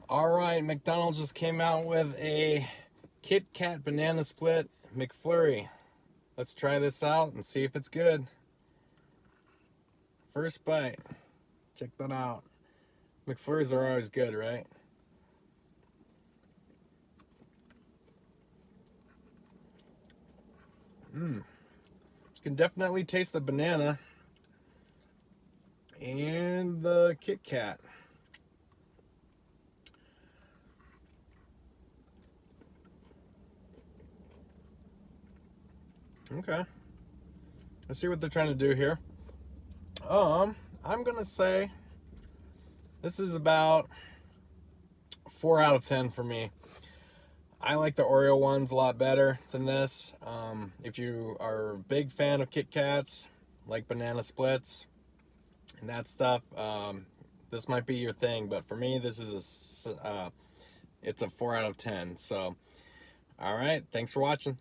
All right, McDonald's just came out with a Kit Kat banana split McFlurry. Let's try this out and see if it's good. First bite. Check that out. McFlurries are always good, right? You can definitely taste the banana and the Kit Kat. Okay. Let's see what they're trying to do here. I'm gonna say this is about 4 out of 10 for me. I like the Oreo ones a lot better than this. If you are a big fan of Kit Kats, like banana splits and that stuff, this might be your thing. But for me, this is it's a 4 out of 10. So, all right, thanks for watching.